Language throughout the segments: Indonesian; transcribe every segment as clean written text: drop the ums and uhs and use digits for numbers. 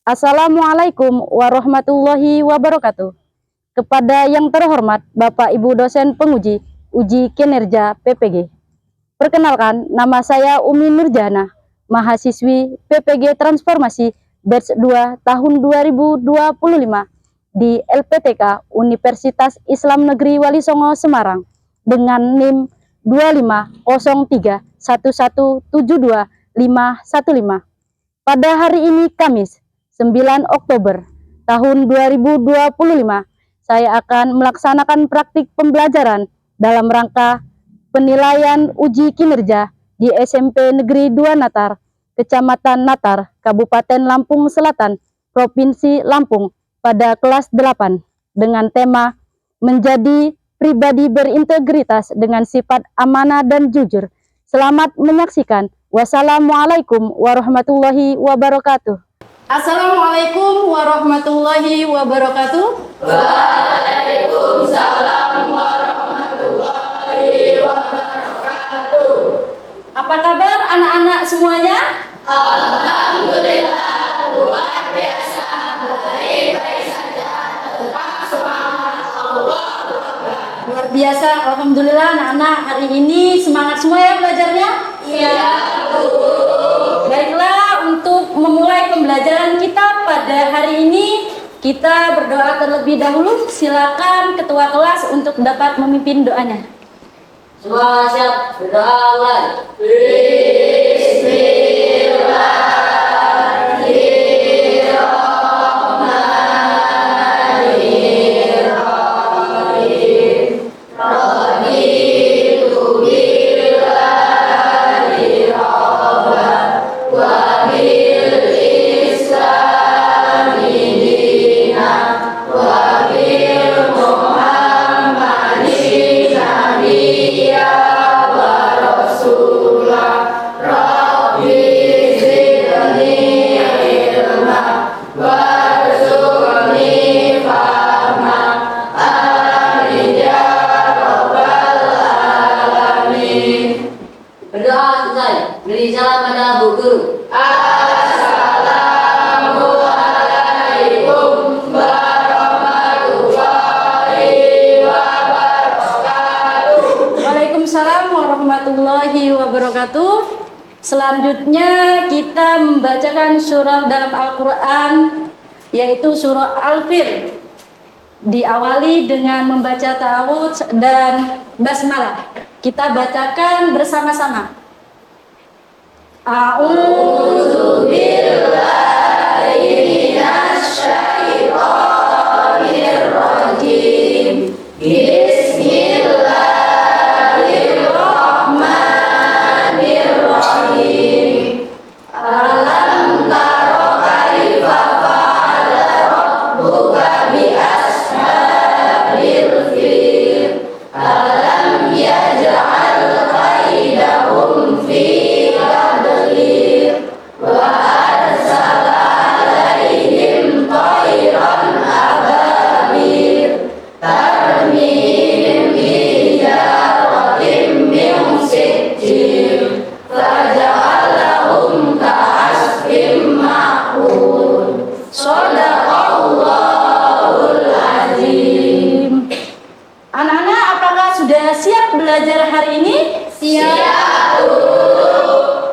Assalamualaikum warahmatullahi wabarakatuh. Kepada yang terhormat Bapak Ibu dosen penguji uji kinerja PPG. Perkenalkan, nama saya Umi Nurjana, mahasiswi PPG Transformasi Batch 2 tahun 2025 di LPTK Universitas Islam Negeri Wali Songo Semarang dengan NIM 25011721515. Pada hari ini Kamis 9 Oktober tahun 2025, saya akan melaksanakan praktik pembelajaran dalam rangka penilaian uji kinerja di SMP Negeri 2 Natar, Kecamatan Natar, Kabupaten Lampung Selatan, Provinsi Lampung pada kelas 8 dengan tema menjadi pribadi berintegritas dengan sifat amanah dan jujur. Selamat menyaksikan. Wassalamualaikum warahmatullahi wabarakatuh. Assalamualaikum warahmatullahi wabarakatuh. Waalaikumsalam warahmatullahi wabarakatuh. Apa kabar anak-anak semuanya? Alhamdulillah, luar biasa, baik-baik saja, tetap semangat, Allah. Luar biasa, alhamdulillah anak-anak hari ini semangat semua ya belajarnya? Iya, Bu. Baiklah, untuk memulai pembelajaran kita pada hari ini, kita berdoa terlebih dahulu. Silakan ketua kelas untuk dapat memimpin doanya. Semua siap, berdoa mulai. Berdoa selesai. Beri salam pada Bu Guru. Assalamualaikum warahmatullahi wabarakatuh. Waalaikumsalam warahmatullahi wabarakatuh. Selanjutnya kita membacakan surah dalam Al-Quran, yaitu surah Al-Fil. Diawali dengan membaca ta'awudz dan basmalah. Kita bacakan bersama-sama. A'udzu billahi minasy syaithanir rajim. Bismillahirrahmanirrahim. Alam taro kaifa fa'ala rabbuka bi ashabil fil. Alam yaj'al kaidahum fi tadlil wa arsala alaihim tayran ababil tarmihim bijaratin min sijil faja'alahum ka'asfin ma'kul. Shadaqallahul azim. Anak-anak, apakah sudah siap belajar hari ini? Siap, Bu.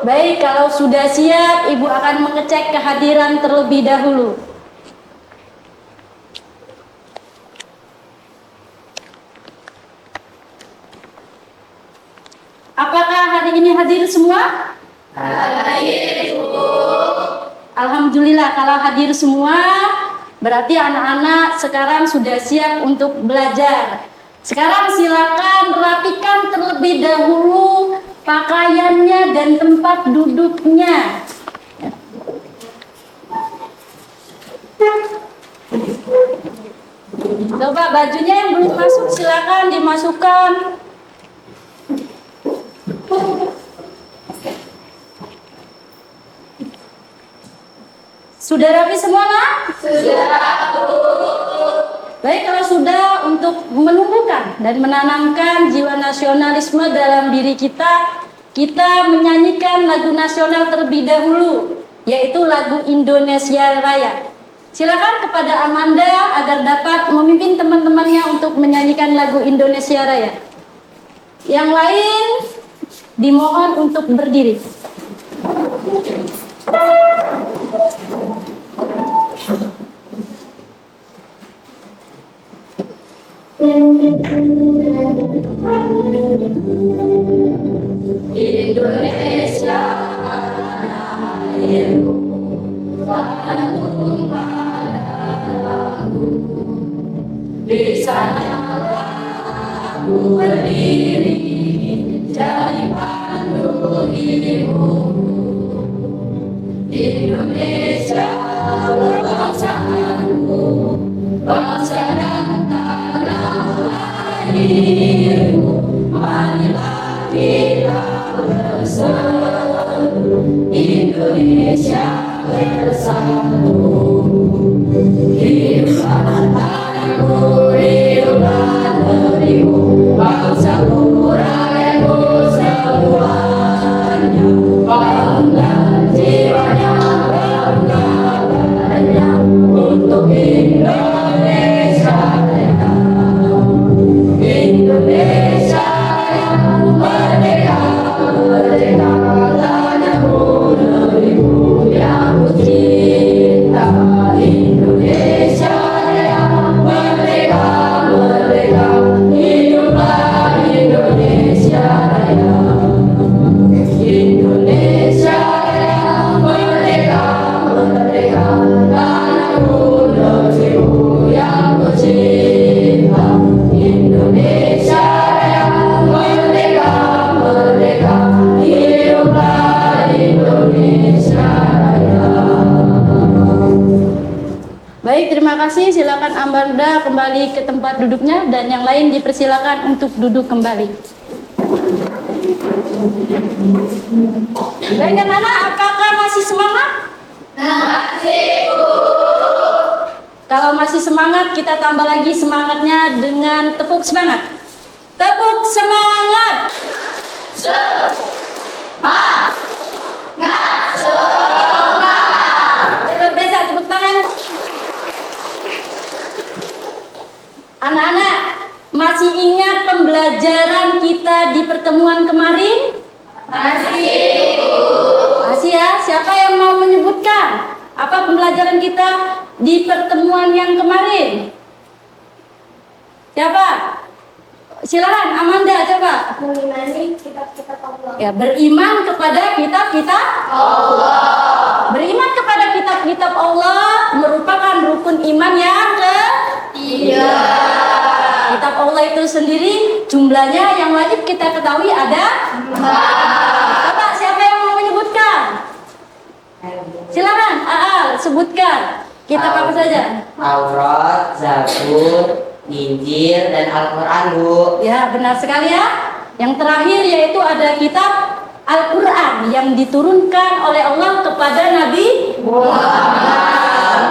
Baik, kalau sudah siap, Ibu akan mengecek kehadiran terlebih dahulu. Apakah hari ini hadir semua? Hadir, Bu. Alhamdulillah, kalau hadir semua, berarti anak-anak sekarang sudah siap untuk belajar. Sekarang silakan rapikan terlebih dahulu pakaiannya dan tempat duduknya. Coba bajunya yang belum masuk silakan dimasukkan. Sudah rapi semua, nak? Sudah, Bu. Baik, kalau sudah, untuk menumbuhkan dan menanamkan jiwa nasionalisme dalam diri kita, kita menyanyikan lagu nasional terlebih dahulu, yaitu lagu Indonesia Raya. Silakan kepada Amanda agar dapat memimpin teman-temannya untuk menyanyikan lagu Indonesia Raya. Yang lain dimohon untuk berdiri. Indonesia airku, tanahku padaku, di sana aku berdiri jadi pandu ibu. Indonesia bangsaku, bangsa dan tanah airku, marilah kita bersatu, Indonesia bersatu. Hiduplah tanahku, hiduplah negeriku, bangsaku, rakyatku semuanya, bangga jiwanya, bangga badannya untuk Indonesia Raya. Indonesia Raya, merdeka, merdeka, tanahku, negeriku yang ku cinta. Indonesia Raya, merdeka, merdeka, hiduplah Indonesia Raya. Indonesia Raya, merdeka, merdeka, tanahku, negeriku yang ku cinta. Indonesia Raya, merdeka, merdeka, hiduplah Indonesia Raya. Baik, terima kasih. Silakan Amanda kembali ke tempat duduknya dan yang lain dipersilakan untuk duduk kembali. Baik, anak-anak, apakah masih semangat? Masih, Bu. Kalau masih semangat, kita tambah lagi semangatnya dengan tepuk semangat. Tepuk semangat. Semangat. Semangat. Biasa, tepuk tangan. Anak-anak, masih ingat pembelajaran kita di pertemuan kemarin? Masih. Masih ya? Siapa yang mau menyebutkan apa pembelajaran kita di pertemuan yang kemarin? Siapa? Silakan Amanda, coba. Mengimani kitab-kitab Allah. Ya, beriman kepada kitab-kitab Allah. Beriman kepada kitab-kitab Allah merupakan rukun iman yang ketiga. Kitab Allah itu sendiri jumlahnya yang wajib kita ketahui ada 4. Coba siapa yang mau menyebutkan? Silakan, Aal, sebutkan. Kitab apa saja? Taurat, Zabur, Injil, dan Al-Quran, Bu. Ya, benar sekali ya. Yang terakhir yaitu ada kitab Al-Quran yang diturunkan oleh Allah kepada Nabi Muhammad.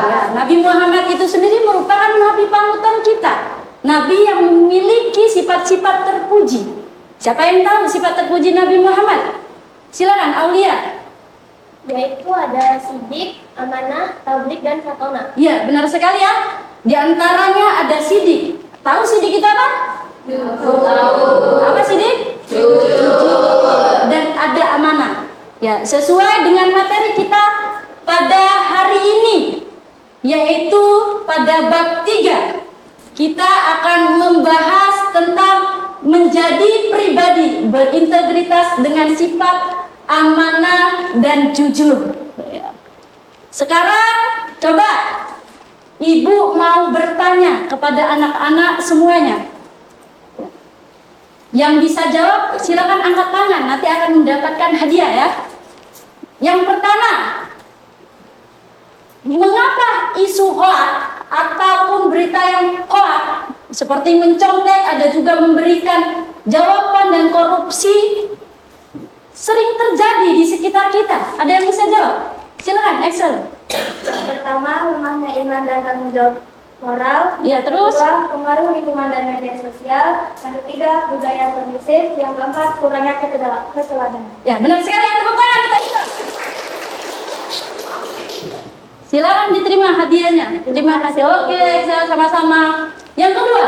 Ya, Nabi Muhammad itu sendiri merupakan Nabi panutan kita. Nabi yang memiliki sifat-sifat terpuji. Siapa yang tahu sifat terpuji Nabi Muhammad? Silakan, Aulia. Yaitu ada sidik, amanah, tablik, dan fatona. Ya, benar sekali ya. Di antaranya ada sidik. Tahu sidik itu apa? Tahu. Apa sidik? Jujur. Dan ada amanah. Ya, sesuai dengan materi kita pada hari ini, yaitu pada bab 3. Kita akan membahas tentang menjadi pribadi berintegritas dengan sifat amanah dan jujur. Sekarang coba ibu mau bertanya kepada anak-anak semuanya. Yang bisa jawab silakan angkat tangan, nanti akan mendapatkan hadiah ya. Yang pertama, mengapa isu hoak ataupun berita yang hoak seperti mencontek, ada juga memberikan jawaban dan korupsi sering terjadi di sekitar kita? Ada yang bisa jawab? Silakan, Excel. Pertama, lemahnya iman dan tanggung jawab moral. Ya, terus? Kedua, pengaruh lingkungan dan media sosial. Yang ketiga, budaya permisif. Yang keempat, kurangnya keteladanan. Ya, benar sekali. Yang tepuk tangan kita itu. Silakan diterima hadiahnya. Terima kasih. Oke, saya sama-sama. Yang kedua,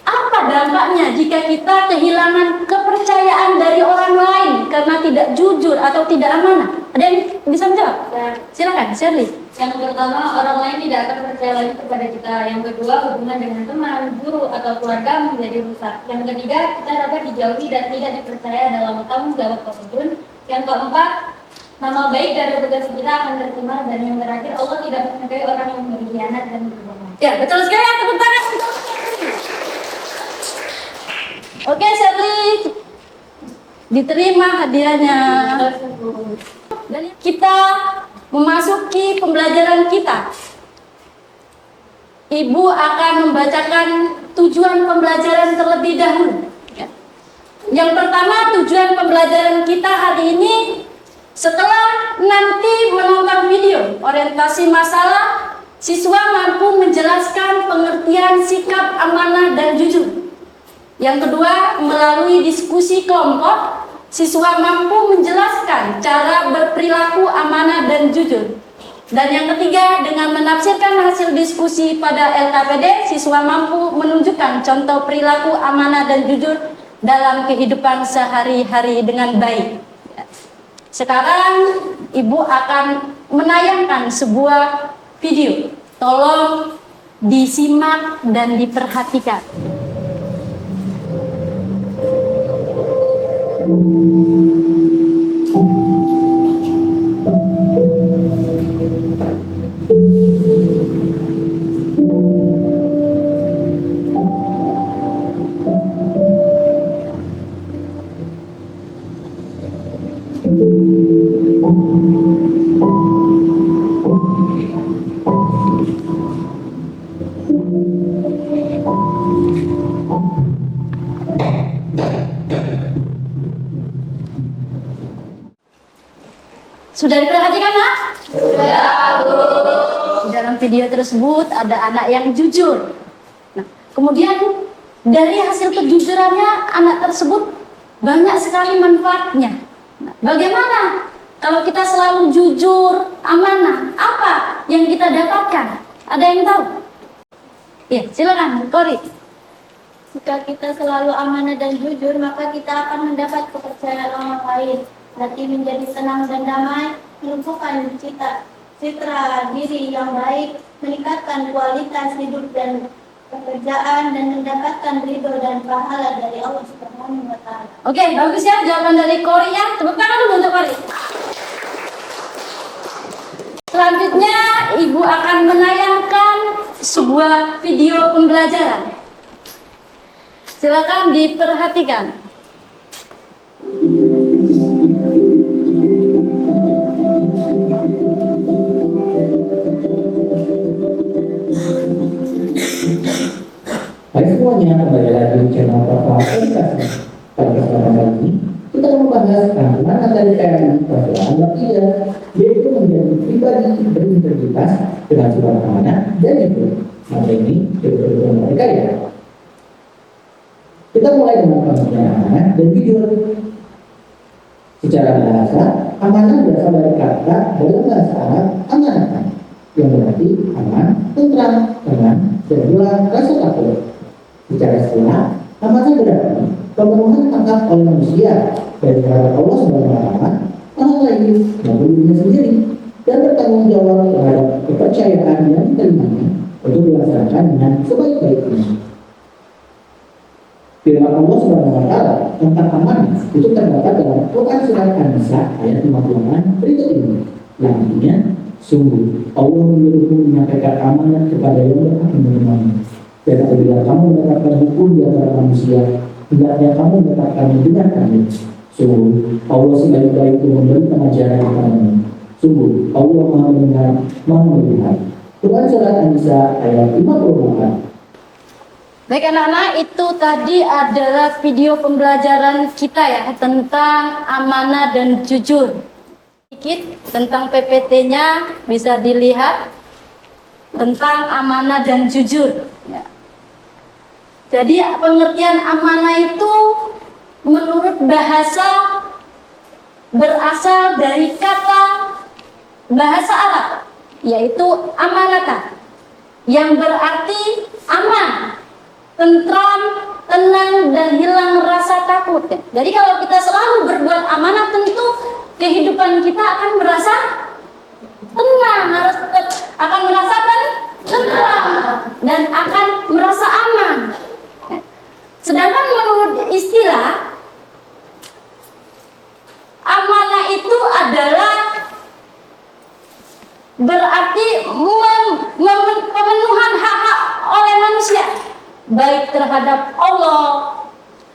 apa dampaknya jika kita kehilangan kepercayaan dari orang lain karena tidak jujur atau tidak amanah? Ada yang bisa menjawab? Ya. Silakan, Shirley. Yang pertama, orang lain tidak akan percaya lagi kepada kita. Yang kedua, hubungan dengan teman, guru, atau keluarga menjadi rusak. Yang ketiga, kita dapat dijauhi dan tidak dipercaya dalam tanggung jawab apapun. Yang keempat, nama baik dari tugas kita akan tercemar. Dan yang terakhir, Allah tidak menyukai orang yang berkhianat dan berbohong. Ya, betul sekali. Tepuk tangan. Oke, Shirley. Diterima hadiahnya. Dan kita memasuki pembelajaran kita. Ibu akan membacakan tujuan pembelajaran terlebih dahulu. Ya. Yang pertama, tujuan pembelajaran kita hari ini, setelah nanti menonton video orientasi masalah, siswa mampu menjelaskan pengertian sikap amanah dan jujur. Yang kedua, melalui diskusi kelompok, siswa mampu menjelaskan cara berperilaku amanah dan jujur. Dan yang ketiga, dengan menafsirkan hasil diskusi pada LKPD, siswa mampu menunjukkan contoh perilaku amanah dan jujur dalam kehidupan sehari-hari dengan baik. Sekarang, Ibu akan menayangkan sebuah video. Tolong disimak dan diperhatikan. Sudah diperhatikan, Nak? Sudah, Bu. Di dalam video tersebut ada anak yang jujur. Nah, kemudian dari hasil kejujurannya anak tersebut banyak sekali manfaatnya. Nah, bagaimana kalau kita selalu jujur, amanah? Apa yang kita dapatkan? Ada yang tahu? Ya, silakan, Kori. Jika kita selalu amanah dan jujur, maka kita akan mendapat kepercayaan orang lain. Hati menjadi tenang dan damai, menumbuhkan citra diri yang baik, meningkatkan kualitas hidup dan pekerjaan, dan mendapatkan ridho dan pahala dari Allah Subhanahu wa Ta'ala. Oke, bagus ya jawaban dari Kori ya. Tepuk tangan dulu untuk Kori. Selanjutnya, Ibu akan menayangkan sebuah video pembelajaran. Silakan diperhatikan. Hai semuanya, kembali lagi di channel Papa Podcast. Pada kesempatan kali ini, kita akan membahas kandungan dari KMI peraturan bab 3, yaitu menjadi pribadi berintegritas dengan sifat amanah dan jujur. Maka ini judul mereka ya. Kita mulai dengan pengertian amanah dan jujur. Secara bahasa, amanah berasal dari kata dalam bahasa Arab amanah, yang berarti aman, tentram, tenang, dan pula rasa takut. Secara istilah, amanah berarti pemenuhan hak oleh manusia dari terhadap Allah Subhanahu wa Ta'ala, orang lain maupun dirinya sendiri, dan bertanggung jawab terhadap kepercayaan yang diterimanya untuk dilaksanakan dengan sebaik-baiknya. Firman Allah Subhanahu wa Ta'ala tentang amanah itu terdapat dalam Quran surat An-Nisa ayat 56 berikut ini, yang artinya, sungguh Allah menyuruhku menyampaikan amanah kepada yang berhak menerimanya. Dan apabila kamu mendapatkan hukum di antara manusia, hendaknya kamu mendapatkannya dengan adil. Sungguh Allah sebaik-baik yang memberi pengajaran kepadamu. Sungguh Allah Maha mendengar, Maha melihat. Quran surat An-Nisa ayat 54. Baik anak-anak, itu tadi adalah video pembelajaran kita ya tentang amanah dan jujur. Sedikit tentang PPT-nya bisa dilihat. tentang amanah dan jujur. Ya. Jadi pengertian amanah itu menurut bahasa berasal dari kata bahasa Arab, yaitu amanata, yang berarti aman, tentram, tenang, dan hilang rasa takut. Jadi kalau kita selalu berbuat amanah, tentu kehidupan kita akan merasa tenang, akan merasakan tentram, dan akan merasa aman. Sedangkan menurut istilah, amanah itu adalah berarti pemenuhan hak-hak oleh manusia, baik terhadap Allah,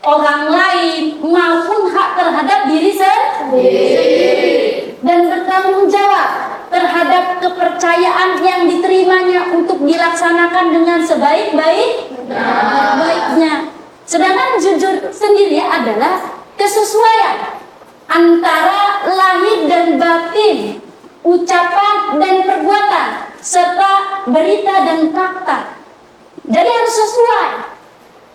orang lain, maupun hak terhadap diri sendiri, dan bertanggung jawab terhadap kepercayaan yang diterimanya untuk dilaksanakan dengan sebaik-baiknya. Sedangkan jujur sendiri adalah kesesuaian antara lahir dan batin, ucapan dan perbuatan, serta berita dan fakta. Jadi harus sesuai.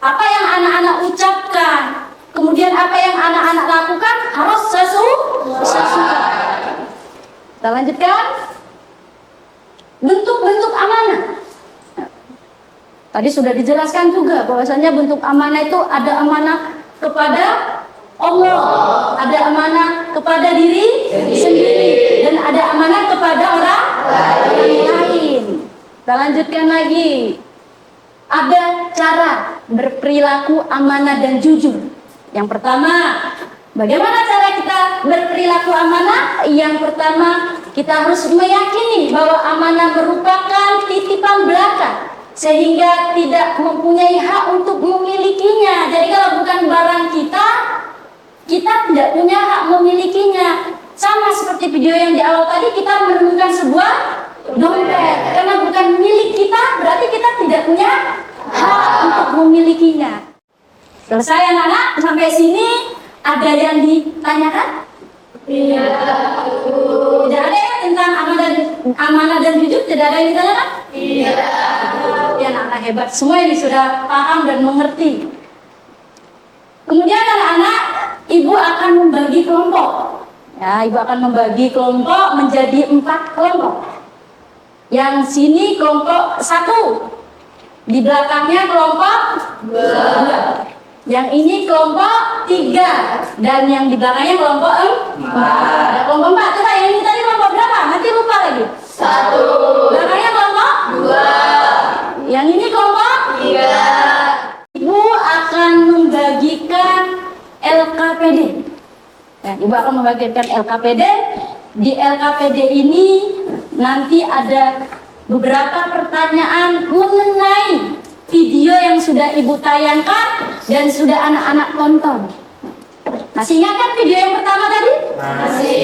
Apa yang anak-anak ucapkan, kemudian apa yang anak-anak lakukan harus sesuai. Kita lanjutkan. Bentuk-bentuk amanah. Tadi sudah dijelaskan juga bahwasanya bentuk amanah itu ada amanah kepada Allah, ada amanah kepada diri sendiri, dan ada amanah kepada orang lain. Kita lanjutkan lagi. Ada cara berperilaku amanah dan jujur. Yang pertama, bagaimana cara kita berperilaku amanah? Yang pertama, kita harus meyakini bahwa amanah merupakan titipan belaka, sehingga tidak mempunyai hak untuk memilikinya. Jadi kalau bukan barang kita tidak punya hak memilikinya. Sama seperti video yang di awal tadi, kita menemukan sebuah dompet. Karena bukan milik kita, berarti kita tidak punya hak untuk memilikinya. Selesai anak-anak, sampai sini ada yang ditanyakan? Tidak. Tidak ada ya tentang amanah dan jujur? Tidak ada yang ditanyakan? Tidak. Ya, anak-anak hebat. Semua ini sudah paham dan mengerti. Kemudian anak-anak, ibu akan membagi kelompok. Ya, ibu akan membagi kelompok menjadi 4 kelompok. Yang sini kelompok 1, di belakangnya kelompok 2. Yang ini kelompok 3, dan yang di belakangnya kelompok 4. Ada kelompok 4. Coba yang ini tadi kelompok berapa? Nanti lupa lagi. 1. Belakangnya kelompok 2. Yang ini kelompok 3. Ibu akan membagikan LKPD. Ya, ibu akan membagikan LKPD. Di LKPD ini nanti ada beberapa pertanyaan mengenai video yang sudah ibu tayangkan dan sudah anak-anak tonton. Masih ingat kan video yang pertama tadi? Masih.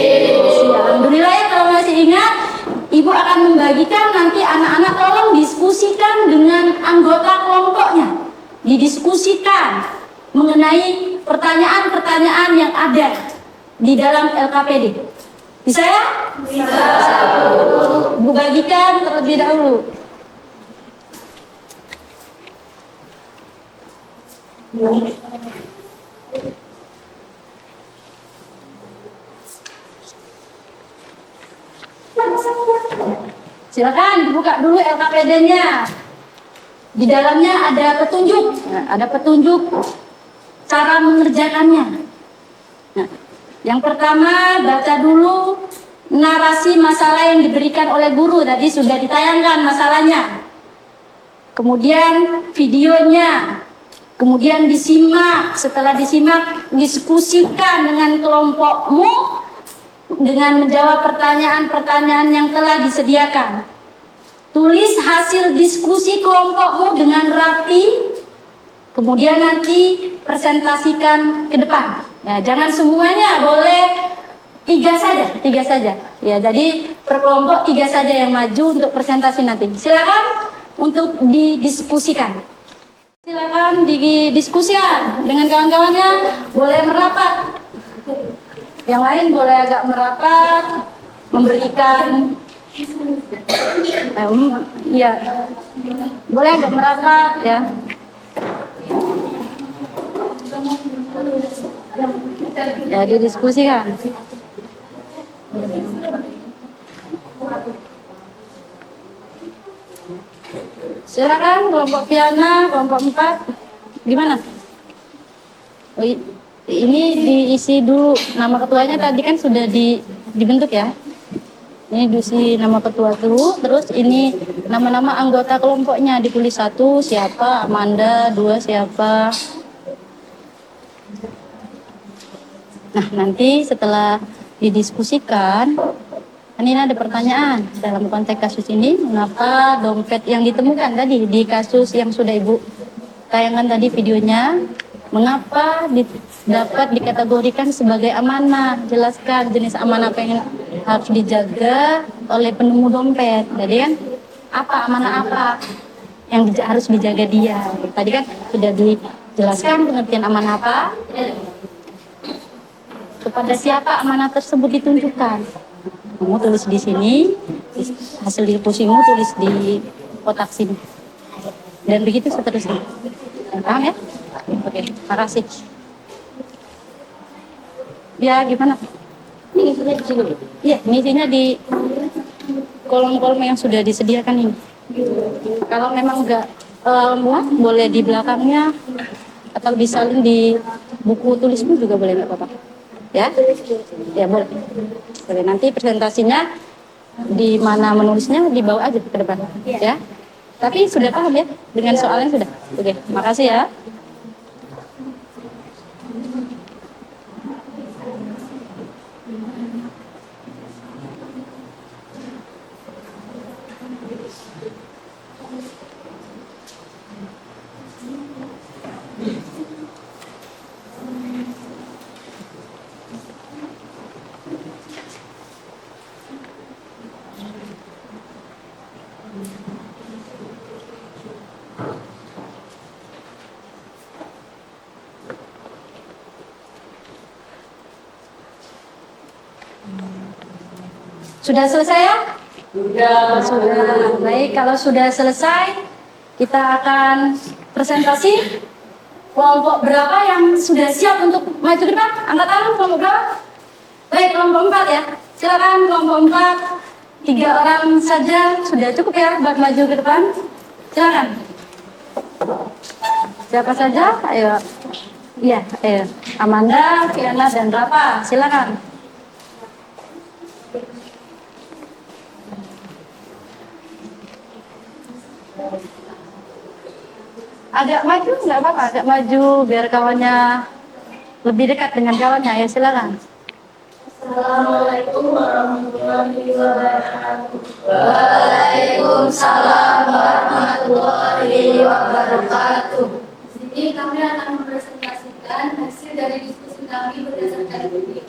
Alhamdulillah ya kalau masih ingat. Ibu akan membagikan, nanti anak-anak tolong diskusikan dengan anggota kelompoknya. Didiskusikan mengenai pertanyaan-pertanyaan yang ada di dalam LKPD. Bisa ya? Bisa. Ibu bagikan terlebih dahulu. Silakan dibuka dulu LKPD-nya. Di dalamnya ada petunjuk, ada petunjuk cara mengerjakannya. Nah, yang pertama, baca dulu narasi masalah yang diberikan oleh guru. Tadi sudah ditayangkan masalahnya. Kemudian videonya. Kemudian disimak. Setelah disimak, diskusikan dengan kelompokmu dengan menjawab pertanyaan-pertanyaan yang telah disediakan. Tulis hasil diskusi kelompokmu dengan rapi. Kemudian nanti presentasikan ke depan. Ya, jangan semuanya, boleh 3 saja. Ya, jadi per kelompok 3 saja yang maju untuk presentasi nanti. Silakan untuk didiskusikan. Silakan didiskusikan dengan kawan-kawannya. Boleh merapat. Yang lain boleh agak merapat, memberikan Iya, boleh agak merapat ya. Ya, didiskusikan. Silakan kelompok Piana, kelompok 4. Gimana? Oh, ini diisi dulu nama ketuanya tadi kan sudah dibentuk ya. Ini diisi nama ketua dulu, terus ini nama-nama anggota kelompoknya ditulis. 1 siapa, Amanda, 2 siapa. Nah, nanti setelah didiskusikan, ini ada pertanyaan dalam konteks kasus ini, mengapa dompet yang ditemukan tadi di kasus yang sudah Ibu tayangkan tadi videonya, mengapa dapat dikategorikan sebagai amanah? Jelaskan jenis amanah apa yang harus dijaga oleh penemu dompet. Tadi kan apa amanah apa yang harus dijaga dia? Tadi kan sudah dijelaskan pengertian amanah apa, kepada siapa amanah tersebut ditunjukkan. Kamu tulis di sini, hasil diskusimu tulis di kotak sini, dan begitu seterusnya. Paham ya? Oke, makasih. Ya, gimana? Ini ngisinya di sini. Iya, ngisinya di kolom-kolom yang sudah disediakan ini. Kalau memang enggak muat, boleh di belakangnya atau disalin di buku tulismu juga boleh, nggak apa-apa. Ya? Ya, boleh. Boleh, nanti presentasinya di mana menulisnya dibawa aja ke depan. Ya? Tapi sudah paham ya dengan soalnya sudah? Oke, makasih ya. Sudah selesai ya? Sudah. Baik, kalau sudah selesai, kita akan presentasi. Kelompok berapa yang sudah siap untuk maju ke depan? Angkat tangan, kelompok berapa? Baik, kelompok 4 ya. Silakan kelompok 4. 3 orang saja sudah cukup ya buat maju ke depan. Silakan. Siapa saja? Ayo. Iya, ayo. Amanda, Fiana, dan Rafa. Silakan. Agak maju nggak apa-apa, agak maju biar kawannya lebih dekat dengan kawannya. Ya, silakan. Assalamualaikum warahmatullahi wabarakatuh. Waalaikumsalam warahmatullahi wabarakatuh. Di sini kami akan mempresentasikan hasil dari diskusi kami berdasarkan ini.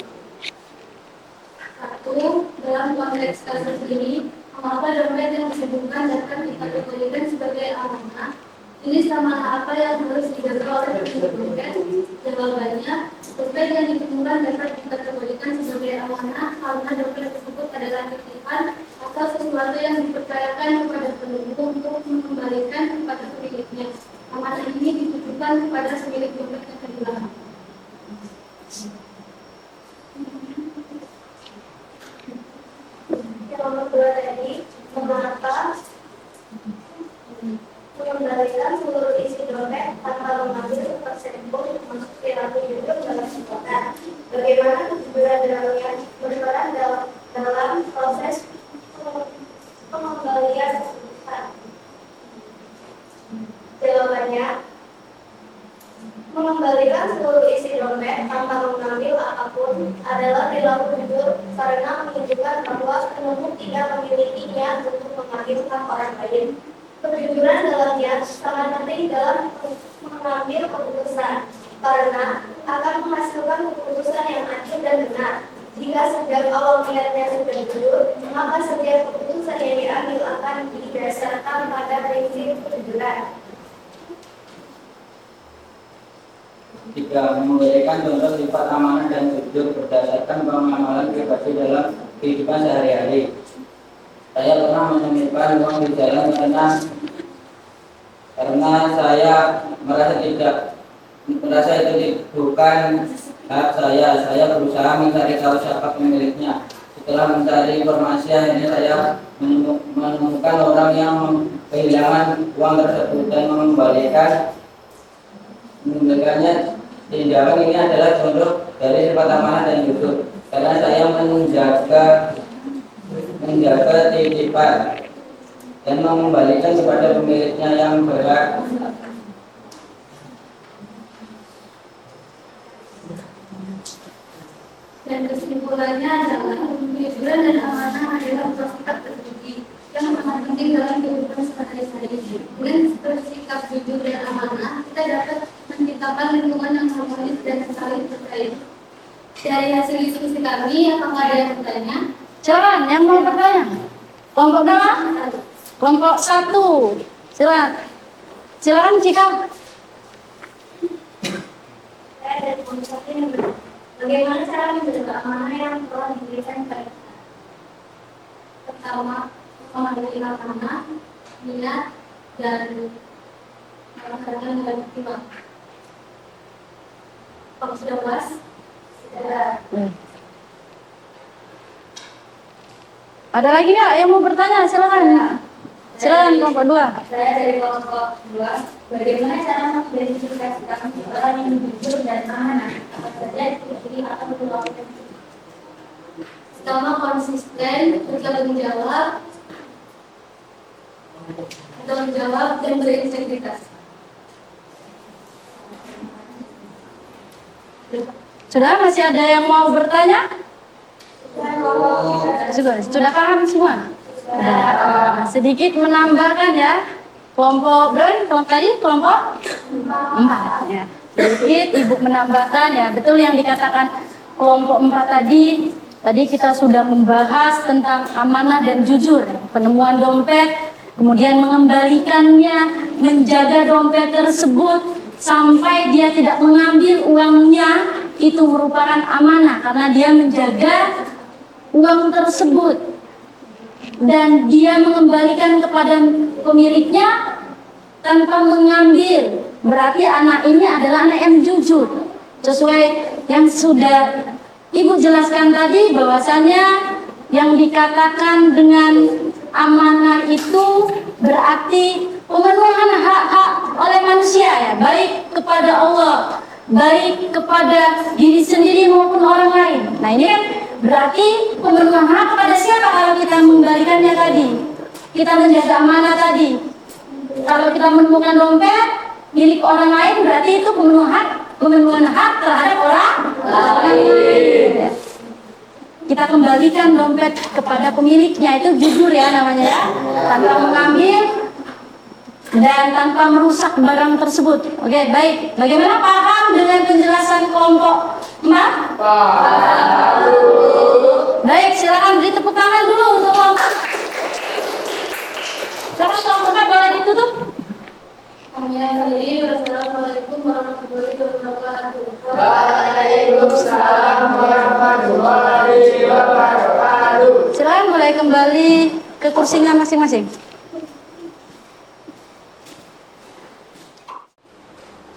1. Dalam konteks kasus ini, mengapa dompet yang disebutkan dapat dikategorikan sebagai amanah? Jenis amanah apa yang harus dijaga oleh pemilik dompet? Jawabannya, dompet yang ditemukan dapat dikategorikan sebagai amanah karena dompet tersebut adalah titipan atau sesuatu yang dipercayakan kepada penunggu untuk mengembalikan kepada pemiliknya. Amanah ini ditujukan kepada pemilik dompet yang kehilangan. Yang nomor 2 tadi, mengapa mengembalikan seluruh isi dompet tanpa mengambil persentase termasuk perilaku hidup dalam sekolah. Bagaimana kejujuran dalamnya berperan dalam proses pengembalian tersebut? Jawabannya, mengembalikan seluruh isi dompet tanpa mengambil apapun adalah perilaku jujur karena menunjukkan bahwa penunggu tidak memilikinya untuk mengambil hak orang lain. Kejujuran dalamnya sangat penting dalam mengambil keputusan karena akan menghasilkan keputusan yang adil dan benar. Jika sejak awal niatnya sudah jujur, maka setiap keputusan yang diambil akan didasarkan pada prinsip kejujuran. 3. Memberikan contoh sifat amanah dan jujur berdasarkan pengamalan pribadi dalam kehidupan sehari-hari. Saya pernah menemukan uang di jalan karena saya merasa itu bukan hak saya. Saya berusaha mencari tahu siapa pemiliknya. Setelah mencari informasi, akhirnya saya menemukan orang yang kehilangan uang tersebut dan mengembalikannya. Tindakan ini adalah contoh dari sifat amanah dan jujur, karena saya menjaga titipan dan mengembalikan kepada pemiliknya yang berhak. Dan kesimpulannya adalah kejujuran dan amanah adalah bersikap terpuji yang sangat penting dalam kehidupan sehari-hari. Dengan bersikap jujur dan amanah, kita dapat menciptakan lingkungan yang harmonis dan saling percaya. Dari hasil diskusi kami, apakah ada yang bertanya? Silakan yang mau bertanya. Kelompok berapa? Kelompok 1. Silakan Cika. Saya dari kelompok ini. Bagaimana cara menjaga amanah yang telah diberikan kepada kita? Pertama, memahami amanah, niat, dan melaksanakan dengan optimal. Kalau sudah puas, sudah. Ada lagi nggak yang mau bertanya? Silakan. Silakan kelompok 2. Saya dari kelompok 2. Bagaimana cara mengidentifikasikan orang yang jujur dan amanah? Apa saja ciri atau perilaku? Pertama, konsisten, bertanggung jawab, dan berintegritas. Sudah, masih ada yang mau bertanya? Sudah paham semua? Sudah. Sedikit menambahkan ya. Kelompok berapa? Kelompok tadi kelompok 4 ya. Sedikit Ibu menambahkan ya. Betul yang dikatakan kelompok 4 tadi. Tadi kita sudah membahas tentang amanah dan jujur, penemuan dompet, kemudian mengembalikannya, menjaga dompet tersebut sampai dia tidak mengambil uangnya, itu merupakan amanah karena dia menjaga uang tersebut dan dia mengembalikan kepada pemiliknya tanpa mengambil. Berarti anak ini adalah anak yang jujur sesuai yang sudah Ibu jelaskan tadi, bahwasannya yang dikatakan dengan amanah itu berarti pemenuhan hak-hak oleh manusia ya, baik kepada Allah, baik kepada diri sendiri maupun orang lain. Nah ini kan berarti pemenuhan hak kepada siapa kalau kita mengembalikannya tadi? Kita menjaga amanah tadi. Kalau kita menemukan dompet milik orang lain, berarti itu pemenuhan hak terhadap orang lain. Kita kembalikan dompet kepada pemiliknya, itu jujur ya namanya ya, tanpa mengambil dan tanpa merusak barang tersebut. Oke, baik. Bagaimana paham dengan penjelasan kelompok 4? Baik, silakan beri tepuk tangan dulu untuk kelompok. Silakan kelompok 4 boleh ditutup. Assalamualaikum warahmatullahi wabarakatuh. Waalaikumsalam warahmatullahi wabarakatuh. Silakan mulai kembali ke kursinya masing-masing.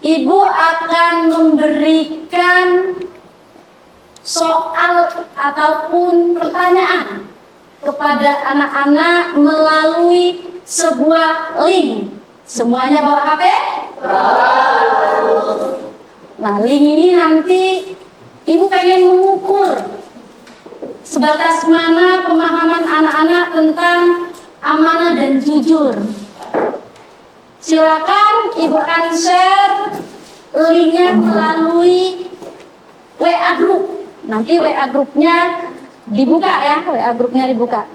Ibu akan memberikan soal ataupun pertanyaan kepada anak-anak melalui sebuah link. Semuanya bawa HP? Nah, link ini nanti Ibu pengen mengukur sebatas mana pemahaman anak-anak tentang amanah dan jujur. Silakan Ibu akan share linknya melalui WA group. Nanti WA grupnya dibuka ya, WA grupnya dibuka.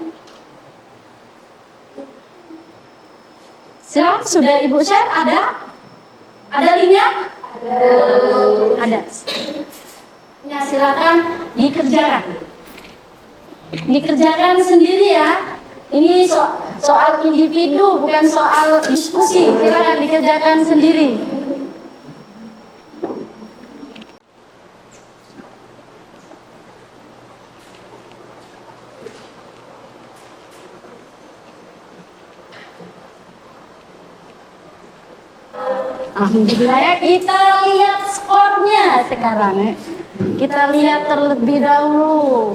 Silakan, sudah Ibu share? Ada linknya? Ada. Ya, silakan dikerjakan sendiri ya. Ini soal individu, bukan soal diskusi. Silakan dikerjakan sendiri. Alhamdulillah ya, kita lihat skornya sekarang ya. Kita lihat terlebih dahulu.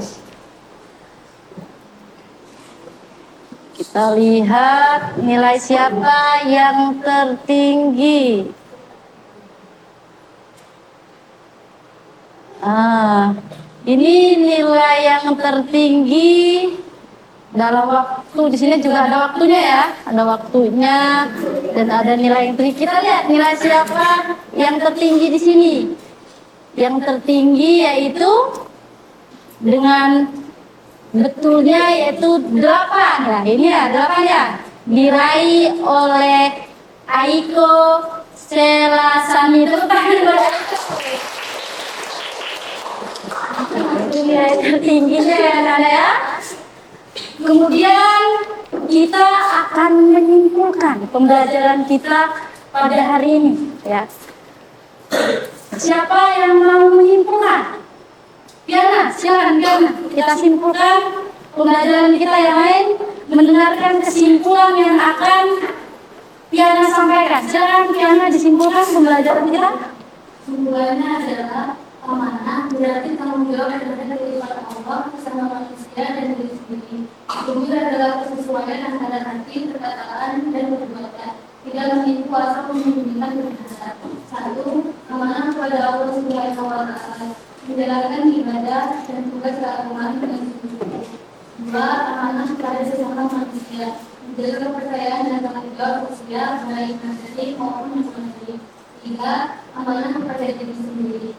Kita lihat nilai siapa yang tertinggi. Ini nilai yang tertinggi dalam waktu. Di sini juga ada waktunya ya, ada waktunya dan ada nilai yang tinggi. Kita lihat nilai siapa yang tertinggi di sini. Yang tertinggi yaitu dengan betulnya yaitu 8. Nah, ini ya 8 ya. Diraih oleh Aiko Selasani. Tepuk tangan buat Aiko. Itu nilai tertingginya ya Nana ya. Kemudian kita akan menyimpulkan pembelajaran kita pada hari ini ya. Siapa yang mau menyimpulkan? Piana, silakan Piana. Kita simpulkan pembelajaran kita yang lain, mendengarkan kesimpulan yang akan Piana sampaikan. Silakan Piana disimpulkan pembelajaran kita. Kesimpulannya adalah amanah berarti tanggung jawab yang ada dari Allah bersama manusia dan diri sendiri. Jujur adalah kesesuaian antara hati, perkataan, dan perbuatan. Tidak memiliki kuasa menyembunyikan kebenaran. 1. Amanah kepada Allah Subhanahu wa Ta'ala, menjalankan ibadah dan tugas keagamaan dengan sungguh-sungguh. 2. Amanah kepada sesama manusia, menjaga kepercayaan dan tanggung jawab sosial baik materi maupun non-materi. 3. Amanah kepada diri sendiri,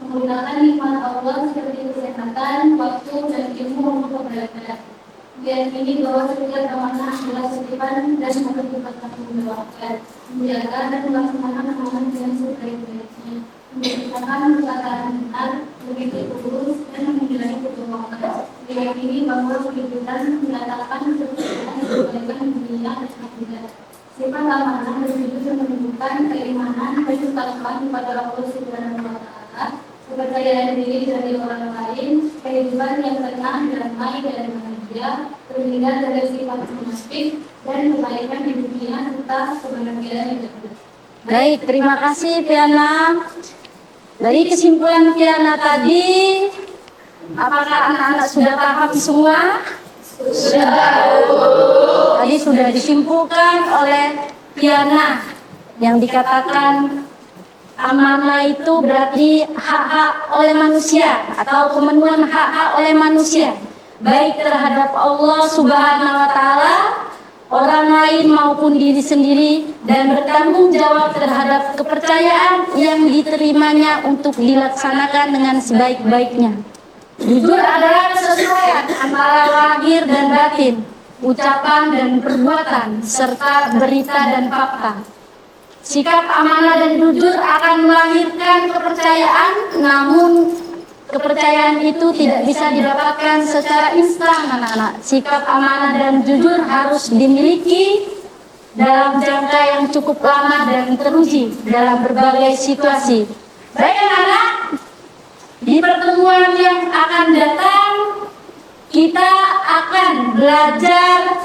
menggunakan nikmat Allah seperti kesehatan, waktu, dan ilmu untuk beribadah. Meyakini bahwa setiap amanah adalah titipan dan harus dipertanggungjawabkan, menjaga dan melaksanakan amanah dengan sebaik-baiknya, menciptakan perkataan benar, begitu lurus, dan menghindari kebohongan. Meyakini bahwa kehidupan menyatakan kebenaran dan kebaikan dunia dan akhirat. Sifat amanah berjudul menunjukkan keimanan dan ketakwaan kepada Allah Subhanahu wa Ta'ala, kepercayaan diri dari orang lain, kehidupan yang tenang, damai, dan bahagia, terhindar dari sifat munafik, dan kebaikan di dunia serta kebahagiaan di akhirat. Baik, terima kasih Piana. Dari kesimpulan Piana tadi, apakah anak-anak sudah paham semua? Sudah. Tadi sudah disimpulkan oleh Piana yang dikatakan amanah itu berarti hak-hak oleh manusia atau pemenuhan hak-hak oleh manusia, baik terhadap Allah Subhanahu wa Ta'ala, orang lain maupun diri sendiri, dan bertanggung jawab terhadap kepercayaan yang diterimanya untuk dilaksanakan dengan sebaik-baiknya. Jujur adalah kesesuaian antara lahir dan batin, ucapan dan perbuatan, serta berita dan fakta. Sikap amanah dan jujur akan melahirkan kepercayaan, namun kepercayaan itu tidak bisa didapatkan secara instan, anak-anak. Sikap amanah dan jujur harus dimiliki dalam jangka yang cukup lama dan teruji dalam berbagai situasi. Baik anak-anak, di pertemuan yang akan datang kita akan belajar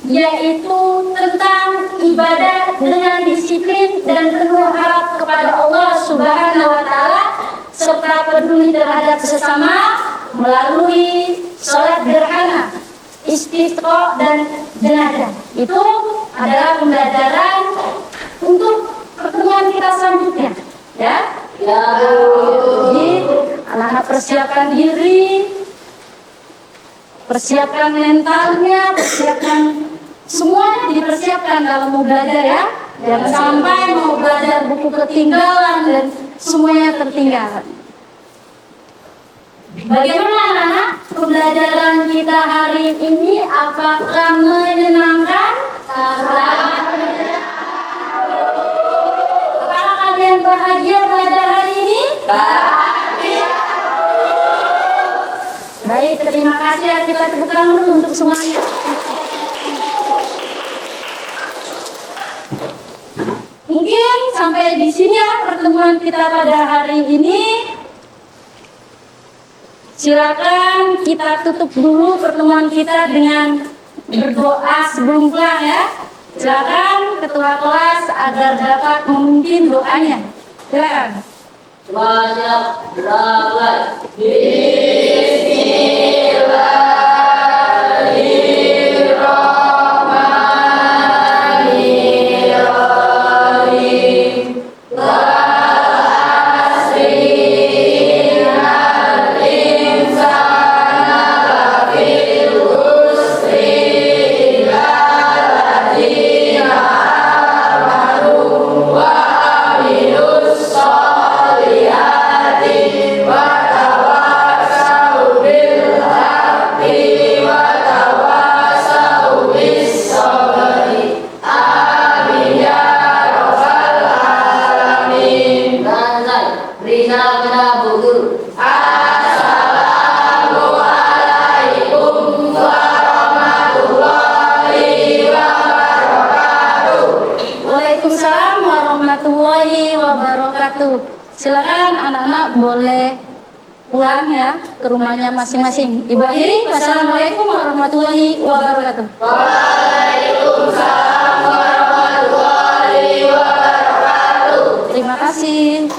yaitu tentang ibadah dengan disiplin dan penuh harap kepada Allah Subhanahu wa Ta'ala, serta peduli terhadap sesama melalui sholat gerhana, istisqa, dan jenazah. Itu adalah pembelajaran untuk pertemuan kita selanjutnya, ya. Jadi anak-anak persiapkan diri, persiapkan mentalnya, persiapkan semuanya, dipersiapkan dalam mau belajar ya. Jangan sampai mau belajar buku ketinggalan dan semuanya tertinggal. Bagaimana anak-anak pembelajaran kita hari ini? Apakah menyenangkan? Apakah kalian bahagia belajar hari ini? Bahagia. Baik, terima kasih ya. Kita tepuk tangan dulu untuk semuanya. Mungkin sampai di sini ya pertemuan kita pada hari ini. Silakan kita tutup dulu pertemuan kita dengan berdoa sebelum pulang ya. Silakan ketua kelas agar dapat memimpin doanya. Silakan. Semuanya berangkat. Waalaikumsalam warahmatullahi wabarakatuh. Silakan anak-anak boleh pulang ya ke rumahnya masing-masing. Ibu akhiri, wassalamualaikum warahmatullahi wabarakatuh. Waalaikumsalam warahmatullahi wabarakatuh. Terima kasih.